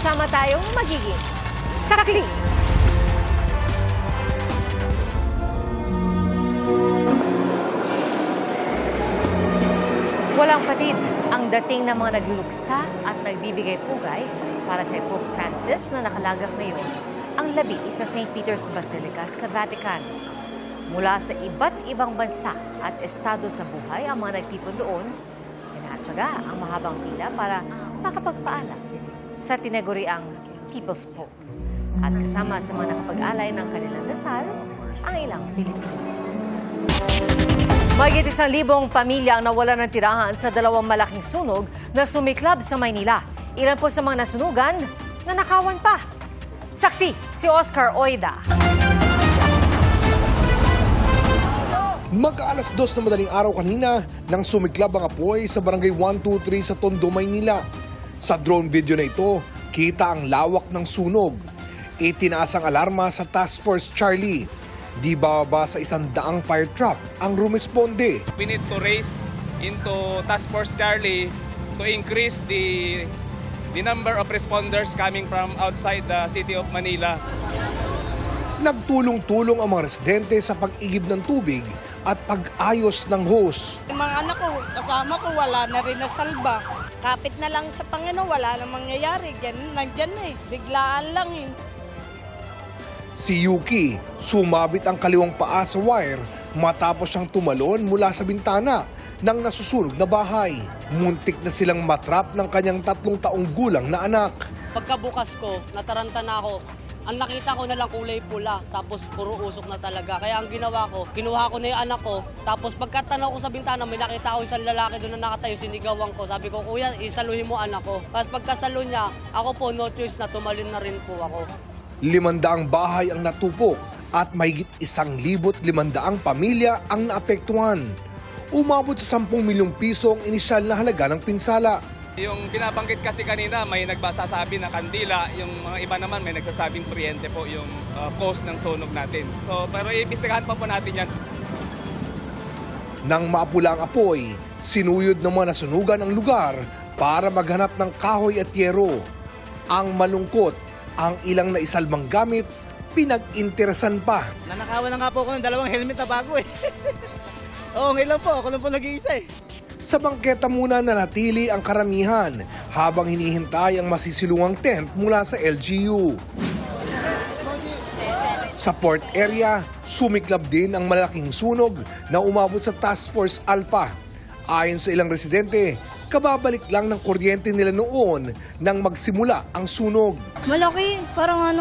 sama-sama tayong magiging karakli. Walang patid ang dating ng mga nagluluksa at nagbibigay pugay para kay Pope Francis na nakalagak ngayon ang labi sa St. Peter's Basilica sa Vatican. Mula sa iba't ibang bansa at estado sa buhay ang mga nagtipon doon, tinatsaga ang mahabang pila para makapagpaalam sa tinaguriang People's Pope. At kasama sa mga nakapag-alay ng kanilang dasal, ang ilang Pilipino. Mahigit 1,000 pamilya ang nawalan ng tirahan sa dalawang malaking sunog na sumiklab sa Maynila. Ilan po sa mga nasunugan na nakawan pa. Saksi, si Oscar Oida. Mag-alas 2 na madaling araw kanina nang sumiklab ang apoy sa barangay 123 sa Tondo, Maynila. Sa drone video na ito, kita ang lawak ng sunog. Itinaas ang alarma sa Task Force Charlie. Di bababa sa 100 fire truck ang rumesponde. We need to race into Task Force Charlie to increase the number of responders coming from outside the city of Manila. Nagtulong-tulong ang mga residente sa pag-igib ng tubig at pag-ayos ng hose. Yung mga anak ko, kasama ko, wala na rin nasalba. Kapit na lang sa Panginoon, wala na mangyayari. Nandyan na eh, biglaan lang eh. Si Yuki, sumabit ang kaliwang paa sa wire matapos siyang tumalon mula sa bintana ng nasusunog na bahay. Muntik na silang matrap ng kanyang 3 taong gulang na anak. Pagkabukas ko, nataranta na ako. Ang nakita ko na lang kulay pula, tapos puro usok na talaga. Kaya ang ginawa ko, kinuha ko na yung anak ko. Tapos pagkatanaw ko sa bintana, may nakita ko isang lalaki doon na nakatayo, sinigawan ko. Sabi ko, kuya, isaluhin mo anak ko. Tapos pagkasalo niya, ako po, no choice na, tumalin na rin po ako. 500 bahay ang natupok at mahigit 1,500 pamilya ang naapektuhan. Umabot sa 10 milyong piso ang inisyal na halaga ng pinsala. Yung binabanggit kasi kanina, may nagsasabi na kandila, yung mga iba naman may nagsasabing kuryente po yung cause ng sunog natin. So, pero iimbestigahan pa po natin yan. Nang maapula ang apoy, sinuyod ng mga nasunugan ang lugar para maghanap ng kahoy at yero. Ang malungkot, ang ilang naisalbang gamit, pinag-interesan pa. Nanakawan na nga po ako ng 2 helmet na bago eh. Oo, ngayon lang po. Ako lang po nag-iisa eh. Sa bangketa muna nanatili ang karamihan habang hinihintay ang masisilungang tent mula sa LGU. Sa port area, sumiklab din ang malaking sunog na umabot sa Task Force Alpha. Ayon sa ilang residente, kababalik lang ng kuryente nila noon nang magsimula ang sunog. Malaki, parang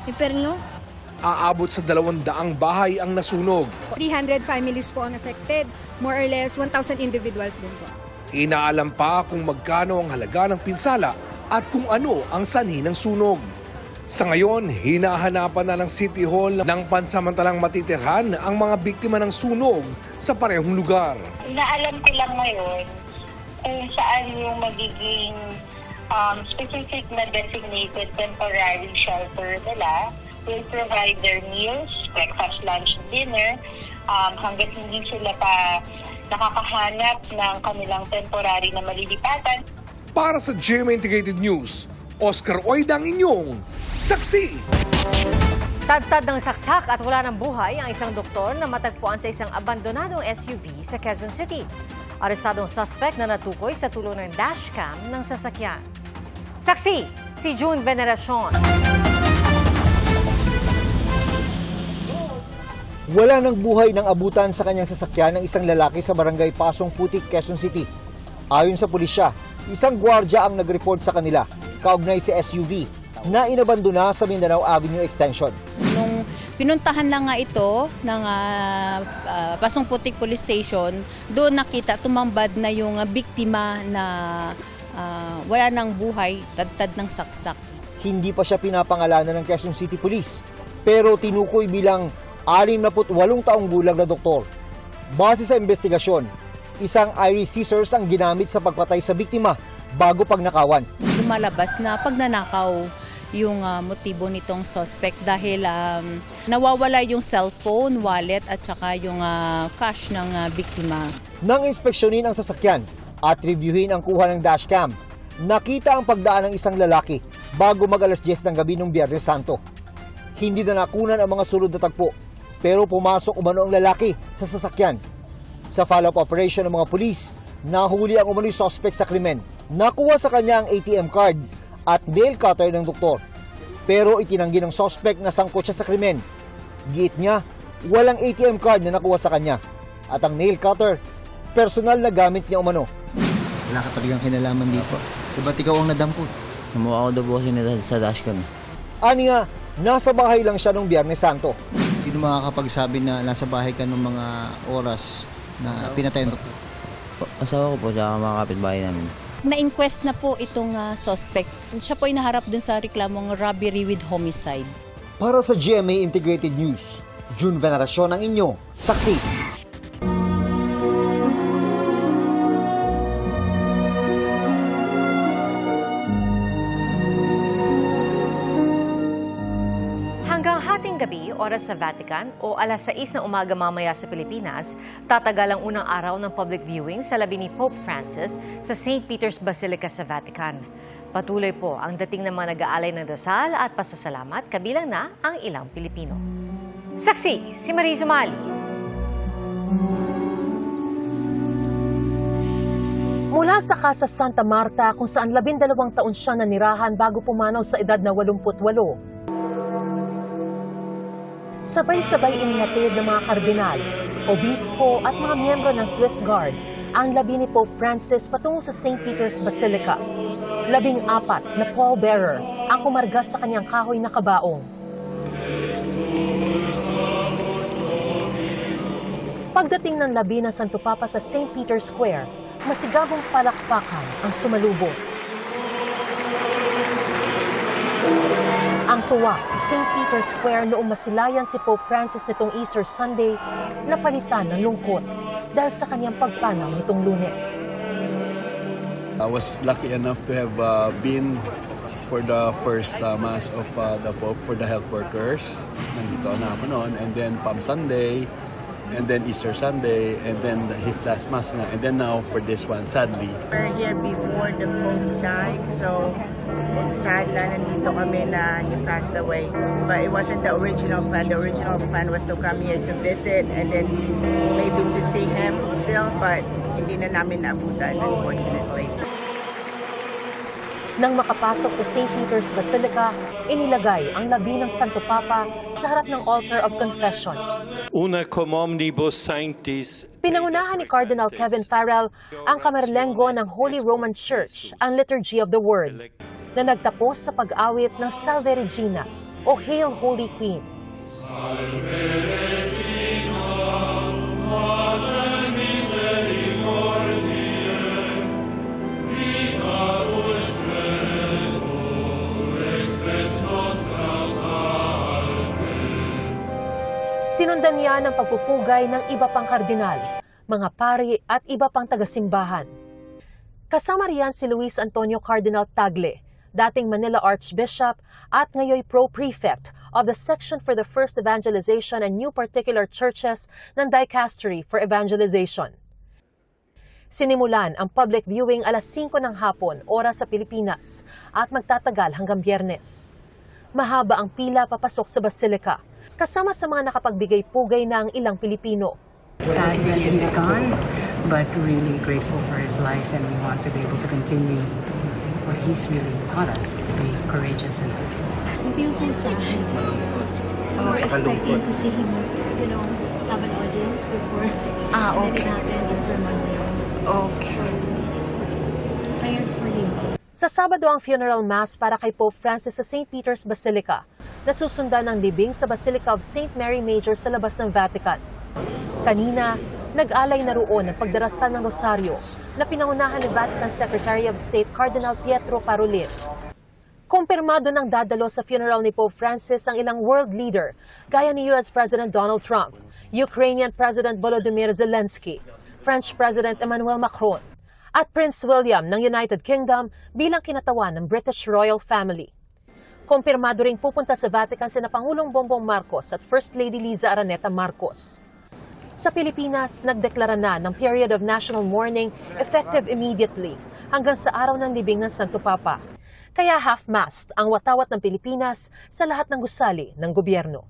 imperno. Aabot sa 200 bahay ang nasunog. 300 families po ang affected, more or less 1,000 individuals din po. Inaalam pa kung magkano ang halaga ng pinsala at kung ano ang sanhi ng sunog. Sa ngayon, hinahanapan na ng City Hall ng pansamantalang matitirhan ang mga biktima ng sunog sa parehong lugar. Inaalam ko lang ngayon kung saan yung magiging specific na designated temporary shelter nila. Will provide their meals, breakfast, lunch, dinner, hanggat hindi sila pa nakakahanap ng kanilang temporary na malilipatan. Para sa GMA Integrated News, Oscar Oida ang inyong saksi. Tagtad ng saksak at wala ng buhay ang isang doktor na matagpuan sa isang abandonadong SUV sa Quezon City. Arestadong suspect na natukoy sa tulong ng dashcam ng sasakyan. Saksi, si June Veneracion. Wala ng buhay ng abutan sa kanyang sasakyan ng isang lalaki sa barangay Pasong Putik, Quezon City. Ayon sa pulisya, isang gwardiya ang nag-report sa kanila, kaugnay si SUV, na inabandona sa Mindanao Avenue Extension. Nung pinuntahan lang nga ito ng Pasong Putik Police Station, doon nakita tumambad na yung biktima na wala ng buhay, tadtad ng saksak. Hindi pa siya pinapangalanan ng Quezon City Police, pero tinukoy bilang 68 taong gulang na doktor. Base sa investigasyon, isang iris scissors ang ginamit sa pagpatay sa biktima bago pagnakawan. Lumalabas na pagnanakaw yung motibo nitong suspect dahil nawawala yung cellphone, wallet at saka yung cash ng biktima. Nang inspeksyonin ang sasakyan at reviewin ang kuha ng dashcam, nakita ang pagdaan ng isang lalaki bago mag-alas 10 ng gabi ng Biyernes Santo. Hindi na nakunan ang mga sulod na tagpo, pero pumasok umano ang lalaki sa sasakyan. Sa follow-up operation ng mga pulis, nahuli ang umano'y suspect sa krimen. Nakuha sa kanya ang ATM card at nail cutter ng doktor. Pero itinanggi ng suspect na sangkot siya sa krimen. Giit niya, walang ATM card na nakuha sa kanya. At ang nail cutter, personal na gamit niya umano. Wala ka talagang kinalaman dito. Ba't ikaw ang nadampot? Namuha ko daw po kasi sa dashcam. Ani nga, nasa bahay lang siya nung Biyernes Santo. Sino makakapagsabi na nasa bahay ka ng mga oras na pinatay ang doktor? Asawa ko po siya mga kapitbahay namin. Na-inquest na po itong suspect. Siya po ay naharap dun sa reklamong robbery with homicide. Para sa GMA Integrated News, June Veneracion ang inyong saksi. Hanggang hating gabi, oras sa Vatican, o alas 6 ng umaga mamaya sa Pilipinas, tatagal ang unang araw ng public viewing sa labi ni Pope Francis sa St. Peter's Basilica sa Vatican. Patuloy po ang dating ng mga nag-aalay ng dasal at pasasalamat, kabilang na ang ilang Pilipino. Saksi, si Marie Zumali. Mula sa Casa Santa Marta, kung saan 12 taon siya nanirahan bago pumanaw sa edad na 88. Sabay-sabay inihatid ng mga kardinal, obispo at mga miyembro ng Swiss Guard ang labi ni Pope Francis patungo sa St. Peter's Basilica. 14 na pallbearer ang kumargas sa kanyang kahoy na kabaong. Pagdating ng labi ng Santo Papa sa St. Peter's Square, masigabong palakpakan ang sumalubong. Ang tuwa sa St. Peter's Square noong masilayan si Pope Francis nitong Easter Sunday, napalitan ng lungkot dahil sa kanyang pagpanaw nitong Lunes. I was lucky enough to have been for the first Mass of the Pope for the health workers. Nandito na ako noon. And then Palm Sunday, and then Easter Sunday, and then his last Mass nga. And then now for this one, sadly. We're here before the Pope died, so it's sad na nandito kami na he passed away. But it wasn't the original plan. The original plan was to come here to visit and then maybe to see him still, but hindi na namin naabutan, unfortunately. Nang makapasok sa St. Peter's Basilica, inilagay ang labi ng Santo Papa sa harap ng Altar of Confession. Una cum omnibus sanctis. Pinangunahan ni Cardinal Kevin Farrell ang kamerlenggo ng Holy Roman Church, ang Liturgy of the Word, na nagtapos sa pag-awit ng Salve Regina o Hail Holy Queen. Sinundan niya ng pagpupugay ng iba pang kardinal, mga pari at iba pang tagasimbahan. Kasama riyan si Luis Antonio Cardinal Tagle, dating Manila Archbishop at ngayoy Pro-Prefect of the Section for the First Evangelization and New Particular Churches ng Dicastery for Evangelization. Sinimulan ang public viewing alas 5 ng hapon, oras sa Pilipinas, at magtatagal hanggang Biyernes. Mahaba ang pila papasok sa Basilica, kasama sa mga nakapagbigay-pugay ng ilang Pilipino. Sad that he's gone, but really grateful for his life, and we want to be able to continue what he's really taught us, to be courageous and hopeful. I feel so sad. We're expecting to see him, have an audience before okay. it happened this sermon. Okay. Prayers for you. Sa Sabado ang funeral mass para kay Pope Francis sa St. Peter's Basilica, nasusundan ng libing sa Basilica of St. Mary Major sa labas ng Vatican. Kanina, nag-alay na roon ang pagdarasal ng rosaryo na pinangunahan ni Vatican Secretary of State Cardinal Pietro Parolin. Kumpirmado ng dadalo sa funeral ni Pope Francis ang ilang world leader gaya ni US President Donald Trump, Ukrainian President Volodymyr Zelensky, French President Emmanuel Macron, at Prince William ng United Kingdom bilang kinatawan ng British royal family. Kumpirmado ring pupunta sa Vatican sina Pangulong Bongbong Marcos at First Lady Liza Araneta Marcos. Sa Pilipinas, nagdeklara na ng period of national mourning effective immediately hanggang sa araw ng libing ng Santo Papa. Kaya half-mast ang watawat ng Pilipinas sa lahat ng gusali ng gobyerno.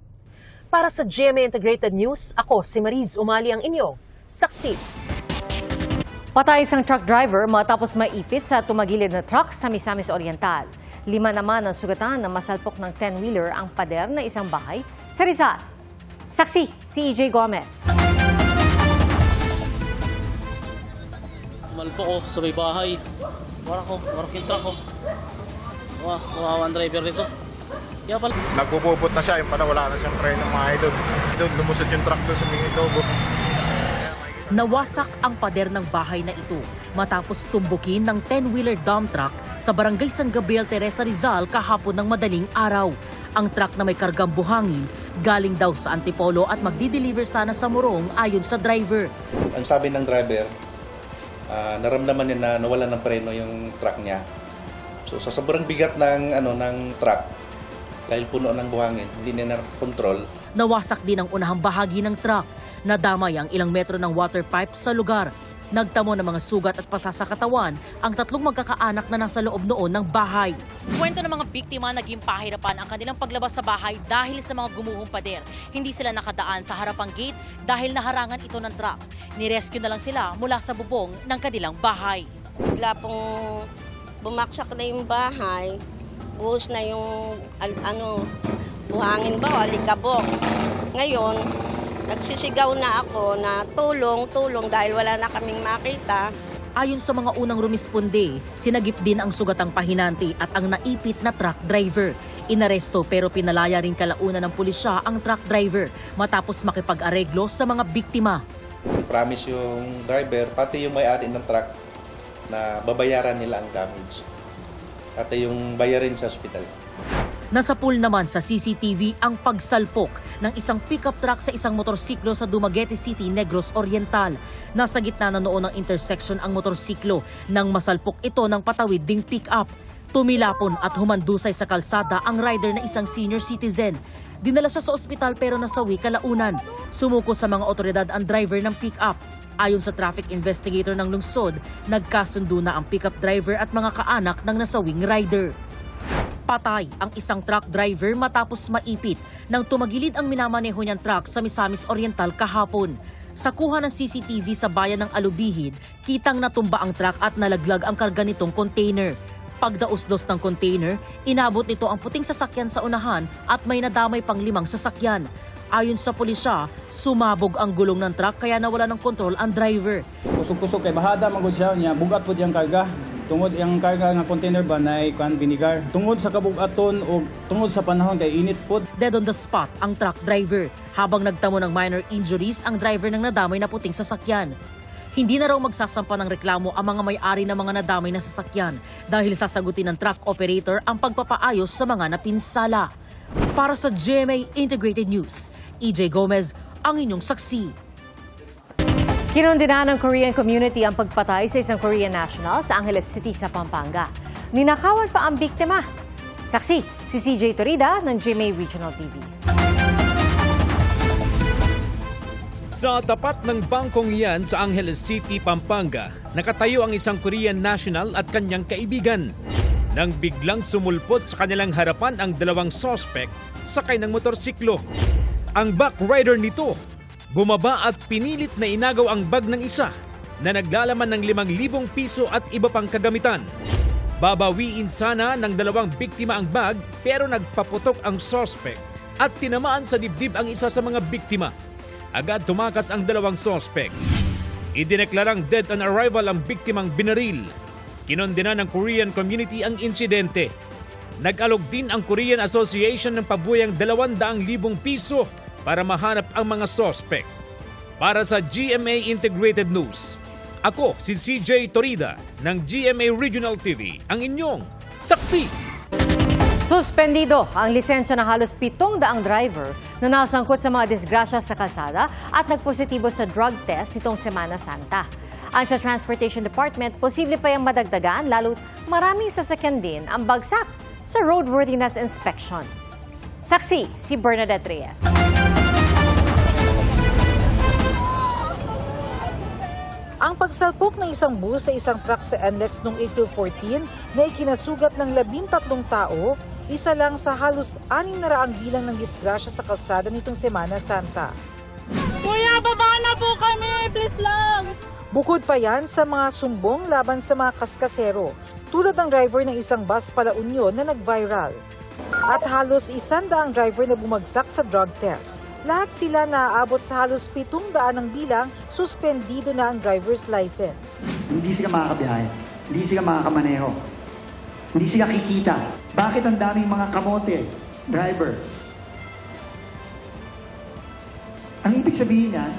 Para sa GMA Integrated News, ako si Mariz Umali ang inyong saksi. Patay isang truck driver matapos maipit sa tumagilid na truck sa Misamis Oriental. 5 naman ang sugatan na masalpok ng 10-wheeler ang pader na isang bahay sa Rizal. Saksi, si EJ Gomez. Malpo ko sa may bahay. Warak yung truck ko. Kawawa ang driver nito. Kaya pala. Nagpupupot na siya, yung pala wala na siyang preno mga idol. Doon, lumusot yung truck doon sa mga logo. Nawasak ang pader ng bahay na ito matapos tumbukin ng 10-wheeler dump truck sa barangay San Gabriel, Teresa, Rizal kahapon ng madaling araw. Ang truck na may kargang buhangin galing daw sa Antipolo at magdi-deliver sana sa Morong ayon sa driver. Ang sabi ng driver, naramdaman niya na nawalan ng preno yung truck niya. So sa sobrang bigat ng truck, dahil puno ng buhangin, hindi niya na-control. Nawasak din ang unahang bahagi ng truck. Nadamay ang ilang metro ng water pipe sa lugar. Nagtamo ng mga sugat at pasa sa katawan ang 3 magkakaanak na nasa loob noon ng bahay. Kwento ng mga biktima, naging pahirapan ang kanilang paglabas sa bahay dahil sa mga gumuhong pader. Hindi sila nakadaan sa harapang gate dahil naharangan ito ng truck. Nirescue na lang sila mula sa bubong ng kanilang bahay. Bigla pong bumaksak na yung bahay, buhos na yung buhangin ba o alikabok. Ngayon, nagsisigaw na ako na tulong dahil wala na kaming makita. Ayon sa mga unang rumisponde, sinagip din ang sugatang pahinanti at ang naipit na truck driver. Inaresto pero pinalaya rin kalaunan ng pulisya ang truck driver matapos makipag-areglo sa mga biktima. Promise yung driver, pati yung may-ari ng truck, na babayaran nila ang damage. At yung bayarin sa ospital. Nasa pool naman sa CCTV ang pagsalpok ng isang pickup truck sa isang motorsiklo sa Dumaguete City, Negros Oriental. Nasa gitna na noon ng intersection ang motorsiklo nang masalpok ito ng patawid ding pickup. Tumilapon at humandusay sa kalsada ang rider na isang senior citizen. Dinala siya sa ospital pero nasawi kalaunan. Sumuko sa mga otoridad ang driver ng pickup. Ayon sa traffic investigator ng lungsod, nagkasundo na ang pickup driver at mga kaanak ng nasawing rider. Patay ang isang truck driver matapos maipit nang tumagilid ang minamaneho niyang truck sa Misamis Oriental kahapon. Sa kuha ng CCTV sa bayan ng Alubihid, kitang natumba ang truck at nalaglag ang karga nitong container. Pagdaos-dos ng container, inabot nito ang puting sasakyan sa unahan at may nadamay pang 5 sasakyan. Ayon sa pulisya, sumabog ang gulong ng truck kaya nawala ng kontrol ang driver. Kusog-kusog kay bahada magod siya niya, bugat po diyang karga. Tungod ang karga ng container ba na binigar. Tungod sa kabugaton o tungod sa panahon kay init po. Dead on the spot ang truck driver. Habang nagtamo ng minor injuries ang driver ng nadamay na puting sasakyan. Hindi na raw magsasampa ng reklamo ang mga may-ari ng mga nadamay na sasakyan dahil sasagutin ng truck operator ang pagpapaayos sa mga napinsala. Para sa GMA Integrated News, EJ Gomez ang inyong saksi. Kinondena ng Korean community ang pagpatay sa isang Korean national sa Angeles City sa Pampanga. Ninakawan pa ang biktima. Saksi, si CJ Torida ng GMA Regional TV. Sa tapat ng bangkong iyan sa Angeles City, Pampanga, nakatayo ang isang Korean national at kanyang kaibigan. Nang biglang sumulpot sa kanilang harapan ang 2 suspect sakay ng motorsiklo. Ang back rider nito bumaba at pinilit na inagaw ang bag ng isa na naglalaman ng 5,000 piso at iba pang kagamitan. Babawiin sana ng 2 biktima ang bag pero nagpaputok ang suspect at tinamaan sa dibdib ang isa sa mga biktima. Agad tumakas ang 2 suspect. Idineklarang dead on arrival ang biktimang binaril. Kinondena ng Korean community ang insidente. Nag-alok din ang Korean Association ng pabuyang 200,000 piso para mahanap ang mga suspect. Para sa GMA Integrated News, ako si CJ Torida ng GMA Regional TV, ang inyong saksi. Suspendido ang lisensya ng halos 700 driver na nasangkot sa mga disgrasya sa kalsada at nagpositibo sa drug test nitong Semana Santa. Ang sa Transportation Department, posible pa yung madagdagan lalo't maraming sasakyan din ang bagsak sa roadworthiness inspection. Saksi, si Bernadette Reyes. Ang pagsalpok ng isang bus sa isang truck sa NLEX noong April 14 na ikinasugat ng 13 tao, isa lang sa halos 600 bilang ng disgrasya sa kalsada nitong Semana Santa. Kuya, baba na po kami, please lang! Bukod pa yan sa mga sumbong laban sa mga kaskasero, tulad ng driver ng isang bus pala Union na nag-viral. At halos 100 driver na bumagsak sa drug test. Lahat sila naaabot sa halos 700 ng bilang, suspendido na ang driver's license. Hindi sila makakabiyahe, hindi sila makakamaneho, hindi sila kikita. Bakit ang daming mga kamote, drivers? Ang ibig sabihin niyan,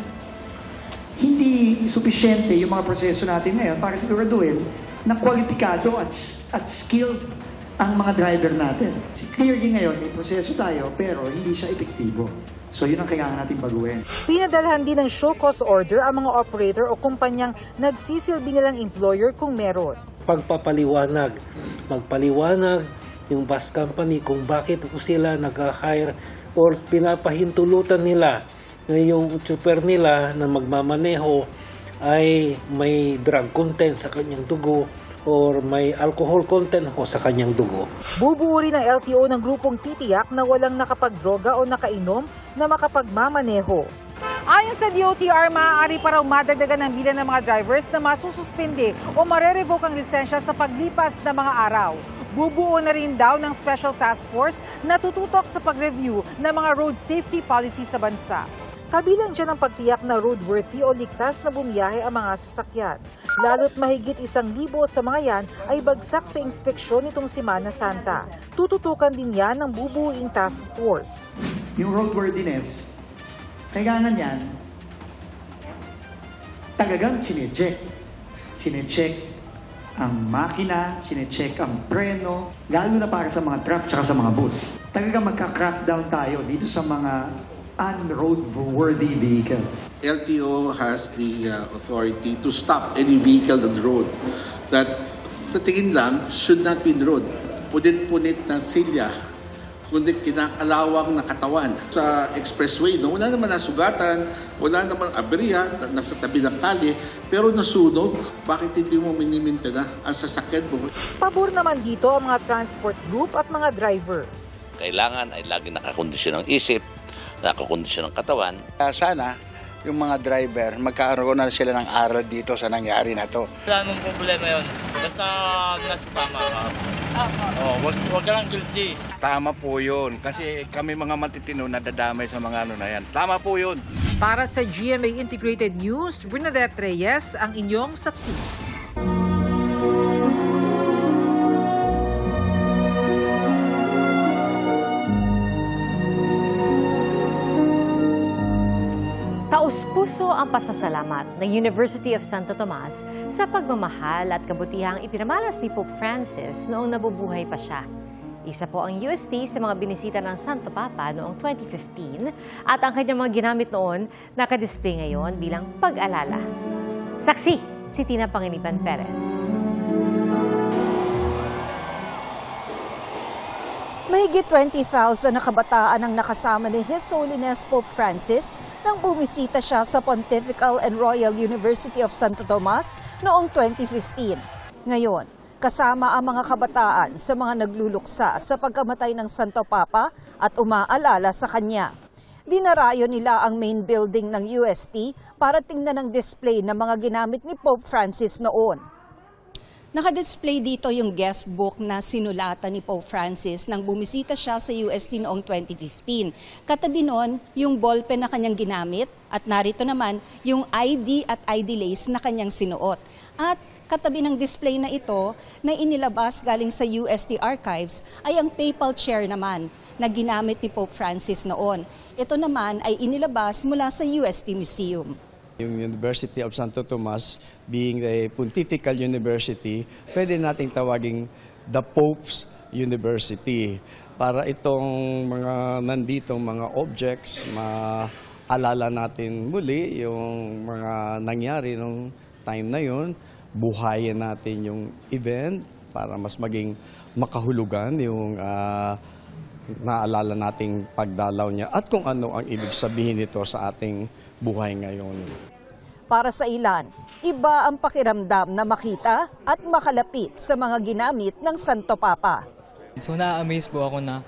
hindi sufisyente yung mga proseso natin ngayon para siguraduhin na kwalipikado at skilled ang mga driver natin. Clearly ngayon, may proseso tayo pero hindi siya epektibo. So yun ang kailangan natin baguhin. Pinadalhan din ng show cause order ang mga operator o kumpanyang nagsisilbi nilang employer kung meron. Pagpapaliwanag, magpaliwanag yung bus company kung bakit sila nag-hire or pinapahintulutan nila na yung super nila na magmamaneho ay may drug content sa kanyang dugo or may alcohol content ho sa kanyang dugo. Bubuo rin ng LTO ng grupong titiyak na walang nakapagdroga o nakainom na makapagmamaneho. Ayon sa DOTR, maaari pa raw madagdagan ng bilang ng mga drivers na masususpende o marerevoke ang lisensya sa paglipas na mga araw. Bubuo na rin daw ng special task force na tututok sa pag-review ng mga road safety policy sa bansa. Kabilang dyan ang pagtiyak na roadworthy o ligtas na bumiyahe ang mga sasakyan. Lalo't mahigit 1,000 sa mga yan ay bagsak sa inspeksyon nitong Semana Santa. Tututukan din yan ng bubuuing task force. Yung roadworthiness, kailangan yan, talagang chinecheck. Chinecheck ang makina, chinecheck ang preno, lalo na para sa mga truck at sa mga bus. Talagang magka-crackdown tayo dito sa mga unroadworthy vehicles. LTO has the authority to stop any vehicle on the road that sa tingin lang should not be in the road. Punit-punit na silya, kundi kinakalawang na katawan. Sa expressway, no, wala naman nasugatan, wala naman aberya, nasa tabi ng kalye, pero nasunog. Bakit hindi mo minimintena ang sasakyan mo? Pabor naman dito ang mga transport group at mga driver. Kailangan ay lagi nakakondisyon ng isip, nakakondisyon ng katawan. Sana yung mga driver, magkaroon na sila ng aral dito sa nangyari na to. Wala namang problema yun. Basta nasa tama ka. Wag ka lang guilty. Tama po yun. Kasi kami mga matitino nadadamay sa mga ano na yan. Tama po yun. Para sa GMA Integrated News, Bernadette Reyes ang inyong saksi. Taus-puso ang pasasalamat ng University of Santo Tomas sa pagmamahal at kabutihang ipinamalas ni Pope Francis noong nabubuhay pa siya. Isa po ang UST sa mga binisita ng Santo Papa noong 2015 at ang kanyang mga ginamit noon nakadisplay ngayon bilang pag-alala. Saksi, si Tina Panginipan Perez. Mahigit 20,000 na kabataan ang nakasama ni His Holiness Pope Francis nang bumisita siya sa Pontifical and Royal University of Santo Tomas noong 2015. Ngayon, kasama ang mga kabataan sa mga nagluluksa sa pagkamatay ng Santo Papa at umaalala sa kanya. Dinarayo nila ang main building ng UST para tingnan ang display ng mga ginamit ni Pope Francis noon. Nakadisplay dito yung guest book na sinulatan ni Pope Francis nang bumisita siya sa UST noong 2015. Katabi nun, yung ballpen na kanyang ginamit at narito naman yung ID at ID lace na kanyang sinuot. At katabi ng display na ito na inilabas galing sa UST Archives ay ang papal chair naman na ginamit ni Pope Francis noon. Ito naman ay inilabas mula sa UST Museum. Yung University of Santo Tomas, being a pontifical university, pwede nating tawaging the Pope's University. Para itong mga nanditong mga objects, maalala natin muli yung mga nangyari nung time na yun, buhayin natin yung event para mas maging makahulugan yung naalala nating pagdalaw niya at kung ano ang ibig sabihin nito sa ating buhay ngayon. Para sa ilan, Iba ang pakiramdam na makita at makalapit sa mga ginamit ng Santo Papa. So na-amaze po ako na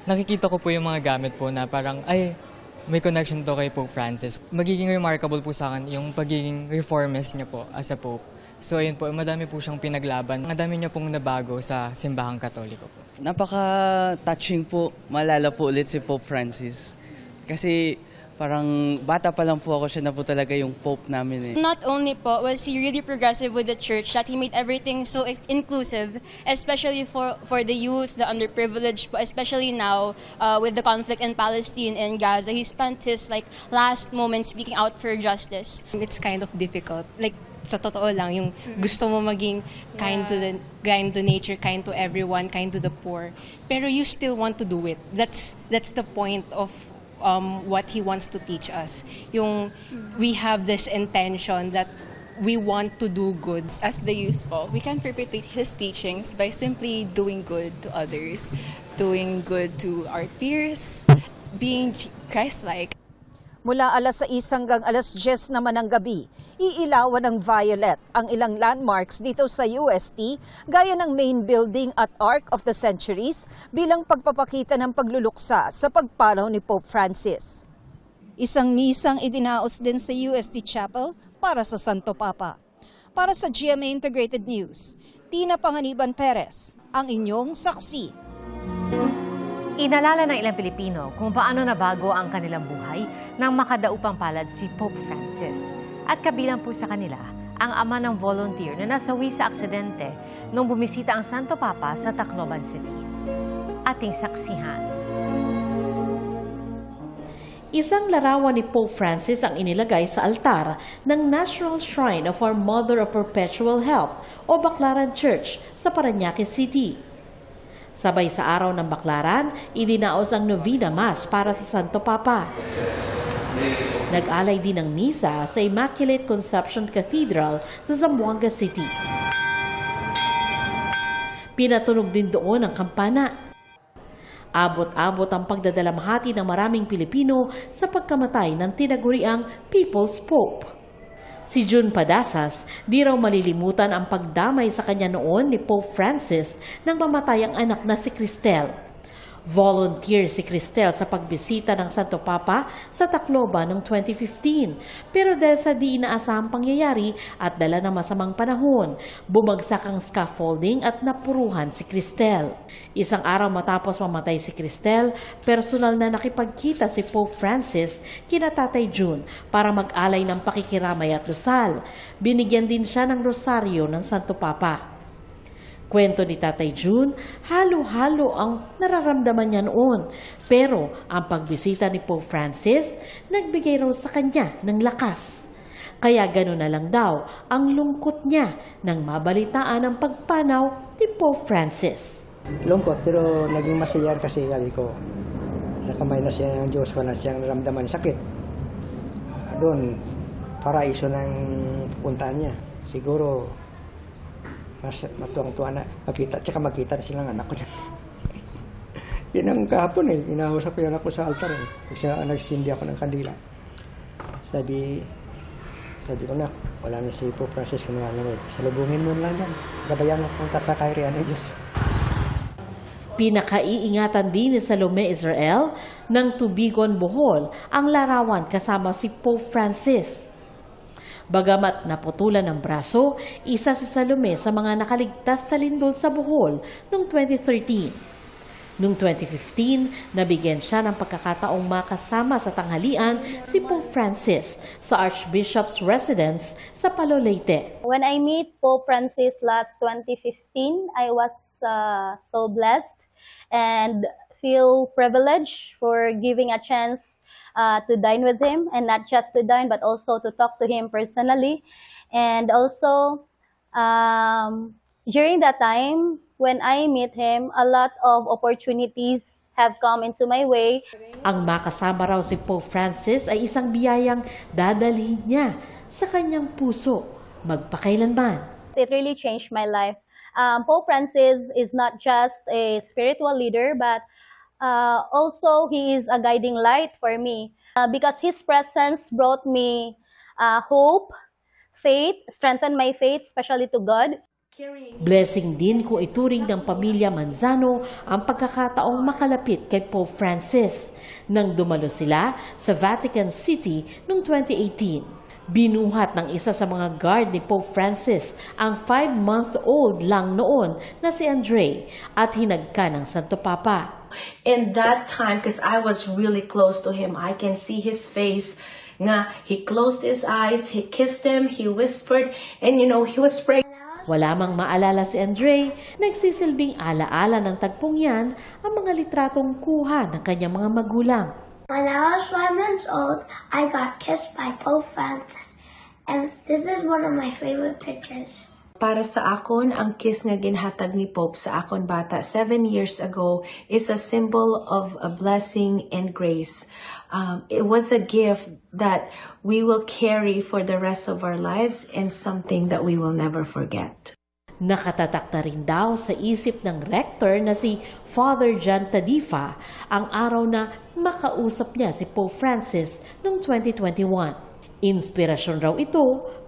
nakikita ko po yung mga gamit po na parang ay may connection to kay Pope Francis. Magiging remarkable po sa akin yung pagiging reformist niya po as a Pope. So ayun po, madami po siyang pinaglaban. Madami niya pong nabago sa simbahang Katoliko po. Napaka-touching po, maalala po ulit si Pope Francis. Kasi parang bata pa lang po ako, siya na po talaga yung Pope namin eh. Not only po was he really progressive with the church, that he made everything so inclusive, especially for the youth, the underprivileged, especially now with the conflict in Palestine and Gaza. He spent his last moments speaking out for justice. It's kind of difficult. Sa totoo lang, yung gusto mo maging kind to nature, kind to everyone, kind to the poor. Pero you still want to do it. That's the point of what he wants to teach us. We have this intention that we want to do good. As the youth po, we can perpetuate his teachings by simply doing good to others, doing good to our peers, being Christ-like. Mula alas 6 hanggang alas 10 naman ng gabi, iilawan ng violet ang ilang landmarks dito sa UST gaya ng main building at Arc of the Centuries bilang pagpapakita ng pagluluksa sa pagpalaw ni Pope Francis. Isang misang idinaos din sa UST Chapel para sa Santo Papa. Para sa GMA Integrated News, Tina Panganiban Perez, ang inyong saksi. Inalala ng ilang Pilipino kung paano nabago ang kanilang buhay nang makadaupang palad si Pope Francis. At kabilang po sa kanila ang ama ng volunteer na nasawi sa aksidente nung bumisita ang Santo Papa sa Tacloban City. Ating saksihan. Isang larawan ni Pope Francis ang inilagay sa altar ng National Shrine of Our Mother of Perpetual Help o Baclaran Church sa Parañaque City. Sabay sa araw ng Baclaran, idinaos ang Novena Mass para sa Santo Papa. Nag-alay din ng misa sa Immaculate Conception Cathedral sa Zamboanga City. Pinatunog din doon ang kampana. Abot-abot ang pagdadalamhati ng maraming Pilipino sa pagkamatay ng tinaguriang People's Pope. Si June Padasas, di raw malilimutan ang pagdamay sa kanya noon ni Pope Francis nang mamatay ang anak na si Cristel. Volunteer si Cristel sa pagbisita ng Santo Papa sa Tacloban noong 2015. Pero dahil sa di inaasahang pangyayari at dala ng masamang panahon, bumagsak ang scaffolding at napuruhan si Cristel. Isang araw matapos mamatay si Cristel, personal na nakipagkita si Pope Francis kina Tatay June para mag-alay ng pakikiramay at dasal. Binigyan din siya ng rosaryo ng Santo Papa. Kwento ni Tatay June, halo-halo ang nararamdaman niya noon. Pero ang pagbisita ni Pope Francis, nagbigay raw sa kanya ng lakas. Kaya gano'n na lang daw ang lungkot niya nang mabalitaan ang pagpanaw ni Pope Francis. Lungkot pero naging masaya kasi sabi ko, nakamay na siya ng Diyos, wala siyang naramdaman sakit. Doon, paraiso ng pupuntaan niya. Siguro, mas matuwang-tuwa na makita na silang anak ko dyan. Yun ang kahapon eh, inausap ko yung anak ko sa altar eh. Kasi nagsindi ako ng kandila. Sabi ko na, wala na si Pope Francis kung nanonood. Salubungin mo lang yan. Gabayan mo punta sa kahirian ng Diyos. Pinakaiingatan din ni Salome Israel ng Tubigon, Bohol ang larawan kasama si Pope Francis. Bagamat naputulan ng braso, isa si Salome sa mga nakaligtas sa lindol sa Bohol noong 2013. Noong 2015, nabigyan siya ng pagkakataong makasama sa tanghalian si Pope Francis sa Archbishop's residence sa Palo Leyte. When I meet Pope Francis last 2015, I was so blessed and feel privileged for giving a chance to dine with him, and not just to dine but also to talk to him personally. And also during that time when I meet him, a lot of opportunities have come into my way. Ang makasama raw si Pope Francis ay isang biyayang dadalhin niya sa kanyang puso magpakailanman. It really changed my life. Pope Francis is not just a spiritual leader, but also he is a guiding light for me because his presence brought me hope, faith, strengthen my faith, especially to God. Blessing din kung ituring ng pamilya Manzano ang pagkakataong makalapit kay Pope Francis nang dumalo sila sa Vatican City noong 2018. Binuhat ng isa sa mga guard ni Pope Francis ang 5-month-old lang noon na si Andre at hinagka ng Santo Papa. In that time, because I was really close to him, I can see his face. Nga, he closed his eyes, he kissed him, he whispered, and he was praying. Wala mang maalala si Andre, nagsisilbing alaala ng tagpong yan ang mga litratong kuha ng kanyang mga magulang. When I was 5 months old, I got kissed by Pope Francis, and this is one of my favorite pictures. Para sa akon, ang kiss nga ginhatag ni Pope sa akon bata 7 years ago is a symbol of a blessing and grace. It was a gift that we will carry for the rest of our lives and something that we will never forget. Nakatatak na rin daw sa isip ng rector na si Father John Tadifa ang araw na makausap niya si Pope Francis noong 2021. Inspirasyon raw ito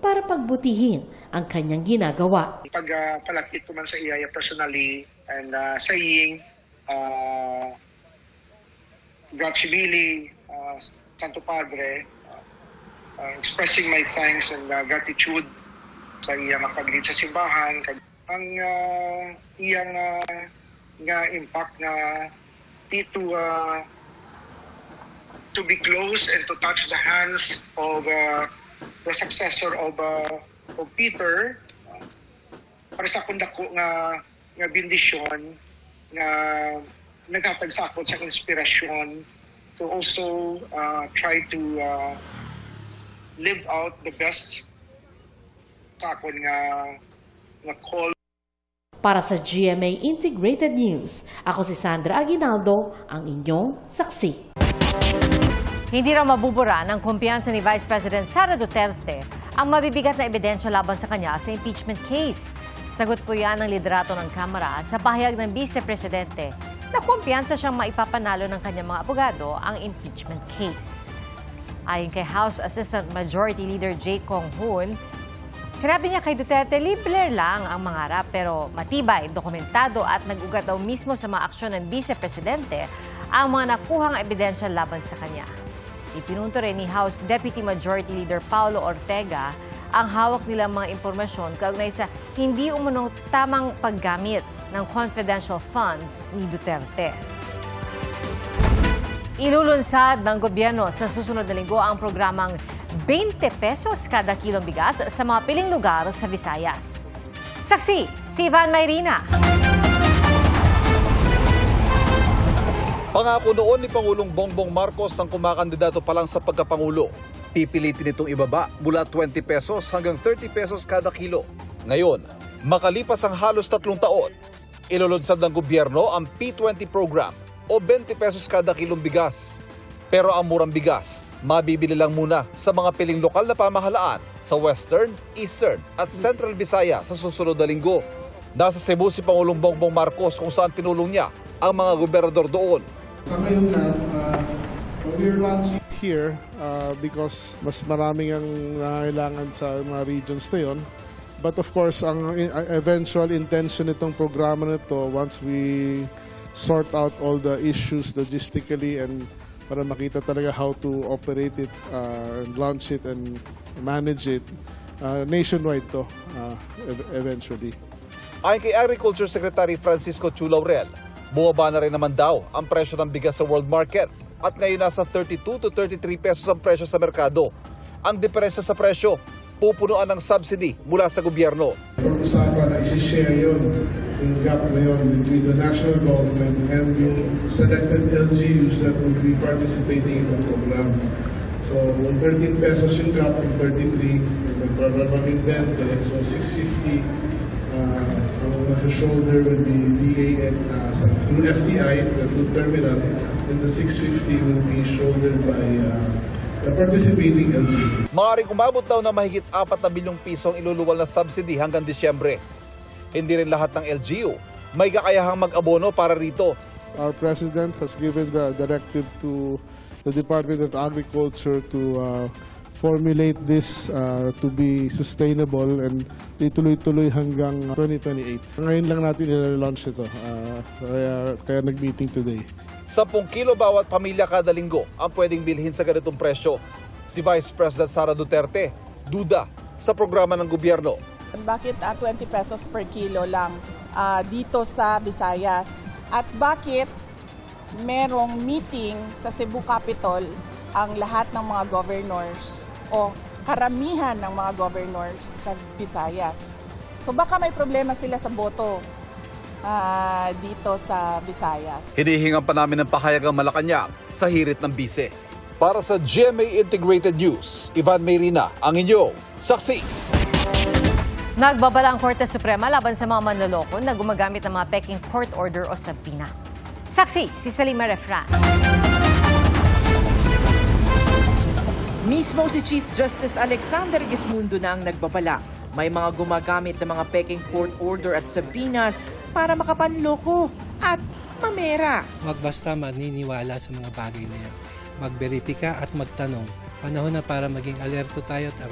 para pagbutihin ang kanyang ginagawa. Pagpalakit ko man sa iya personally and saying Grazie mille, Santo Padre, expressing my thanks and gratitude sa iyang paglead sa simbahan, ang iyang nga impact na to be close and to touch the hands of the successor of Peter, para sa kundako nga bendisyon nga nagkatagsakot sa inspirasyon to also try to live out the best sakon nga call. Para sa GMA Integrated News, ako si Sandra Aguinaldo, ang inyong saksi. Hindi raw mabubura ng kumpiyansa ni Vice President Sara Duterte ang mabibigat na ebidensya laban sa kanya sa impeachment case. Sagot po yan ng liderato ng Kamara sa pahayag ng Vice Presidente na kumpiyansa siyang maipapanalo ng kanyang mga abogado ang impeachment case. Ayon kay House Assistant Majority Leader Jay Kong-hoon, sinabi niya kay Duterte, libre lang ang mangarap pero matibay, dokumentado at nag-ugat daw mismo sa mga aksyon ng Vice Presidente ang mga nakuhang ebidensya laban sa kanya. Ipinunto rin ni House Deputy Majority Leader Paulo Ortega ang hawak nilang mga impormasyon kaugnay sa hindi umunong tamang paggamit ng confidential funds ni Duterte. Ilulunsad ng gobyerno sa susunod na linggo ang programang 20 pesos kada kilong bigas sa mga piling lugar sa Visayas. Saksi, si Ivan Mayrina. Pangako noon ni Pangulong Bongbong Marcos nang kumakandidato pa lang sa pagkapangulo. Pipilitin itong ibaba mula 20 pesos hanggang 30 pesos kada kilo. Ngayon, makalipas ang halos 3 taon, ilulunsad ng gobyerno ang P20 program o 20 pesos kada kilong bigas. Pero ang murang bigas, mabibili lang muna sa mga piling lokal na pamahalaan sa Western, Eastern at Central Visayas sa susunod na linggo. Nasa Cebu si Pangulong Bongbong Marcos kung saan pinulong niya ang mga gobernador doon. Sa ngayon na, we're launching here because mas maraming ang nangailangan sa mga regions na yun. But of course, ang eventual intention nitong programa na ito, once we sort out all the issues logistically and para makita talaga how to operate it, and launch it and manage it, nationwide to eventually. Ayon kay Agriculture Secretary Francisco Chu Laurel, bumaba na rin naman daw ang presyo ng bigas sa world market at ngayon nasa 32 to 33 pesos ang presyo sa merkado. Ang diferensya sa presyo, pupunuan ng subsidy mula sa gobyerno. Pag-usapan na isi-share yun, yung gap na yun between the national government and yung selected LGUs that will be participating in the program. So, kung 13 pesos yung gap, yung 33, magpapaging 20, so 650 ang shoulder will be DA through FTI, the food terminal, and the 650 will be shouldered by the participating LGU. Maaaring umabot daw na mahigit 4 na bilyong piso ang iluluwal na subsidy hanggang Disyembre. Hindi rin lahat ng LGU may kakayahang mag-abono para rito. Our President has given the directive to the Department of Agriculture to formulate this to be sustainable and ituloy-tuloy hanggang 2028. Ngayon lang natin i-launch ito, kaya nag-meeting today. 10 kilo bawat pamilya kada linggo ang pwedeng bilhin sa ganitong presyo. Si Vice President Sara Duterte, duda sa programa ng gobyerno. Bakit 20 pesos per kilo lang dito sa Visayas? At bakit merong meeting sa Cebu Capitol ang lahat ng mga governors o karamihan ng mga governors sa Visayas? So baka may problema sila sa boto dito sa Visayas. Hinihingan pa namin ng pahayag ang Malacanang sa hirit ng bise. Para sa GMA Integrated News, Ivan Mayrina, ang inyong saksi. Nagbabala ang Korte Suprema laban sa mga manloloko na gumagamit ng mga peking court order o subpoena. Saksi, si Salima Refran. Mismo si Chief Justice Alexander Gesmundo na ang nagbabala. May mga gumagamit ng mga peking court order at subpoenas para makapanloko at mamera. Wag basta maniniwala sa mga bagay na yan. Magberipika at magtanong. Panahon na para maging alerto tayo at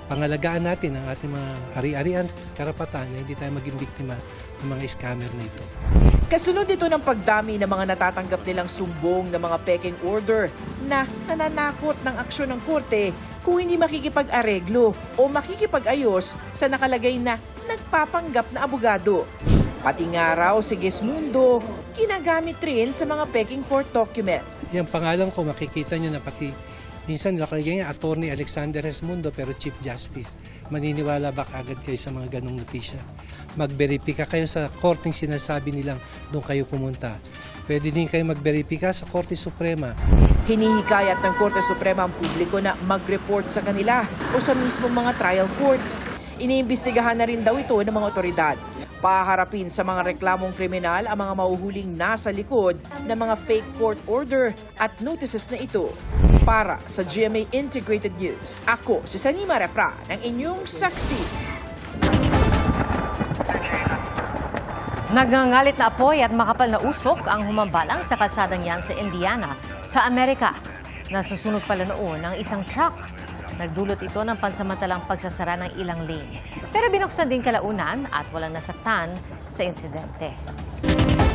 pangalagaan natin ang ating mga ari-arian karapatan na hindi tayo maging biktima ng mga scammer na ito. Kasunod ito ng pagdami ng mga natatanggap nilang sumbong ng mga peking order na nananakot ng aksyon ng korte kung hindi makikipag-areglo o makikipag-ayos sa nakalagay na nagpapanggap na abogado. Pati nga raw si Gesmundo, ginagamit rin sa mga peking court document. Yung pangalan ko makikita nyo na minsan nakalagay nga Attorney Alexander Gesmundo pero Chief Justice. Maniniwala ba agad kayo sa mga ganong notisya? Magberipika kayo sa korteng sinasabi nilang doon kayo pumunta. Pwede din kayo magberipika sa Korte Suprema. Hinihikayat ng Korte Suprema ang publiko na mag-report sa kanila o sa mismong mga trial courts. Iniimbestigahan na rin daw ito ng mga otoridad. Paharapin sa mga reklamong kriminal ang mga mahuhuling nasa likod ng mga fake court order at notices na ito. Para sa GMA Integrated News, ako si Salima Refran, ang inyong saksi. Nagngangalit na apoy at makapal na usok ang humambalang sa kalsadang yan sa Indiana, sa Amerika. Nasusunog pala noon ang isang truck. Nagdulot ito ng pansamantalang pagsasara ng ilang lane. Pero binuksan din kalaunan at walang nasaktan sa insidente.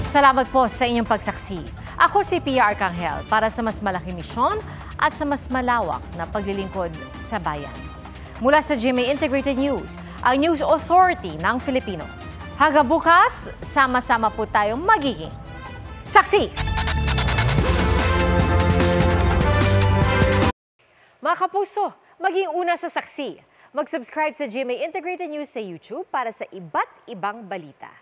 Salamat po sa inyong pagsaksi. Ako si Pia Arcangel para sa mas malaking misyon at sa mas malawak na paglilingkod sa bayan. Mula sa GMA Integrated News, ang News Authority ng Filipino. Hanggang bukas, sama-sama po tayong magiging saksi! Mga kapuso, maging una sa saksi. Mag-subscribe sa GMA Integrated News sa YouTube para sa iba't ibang balita.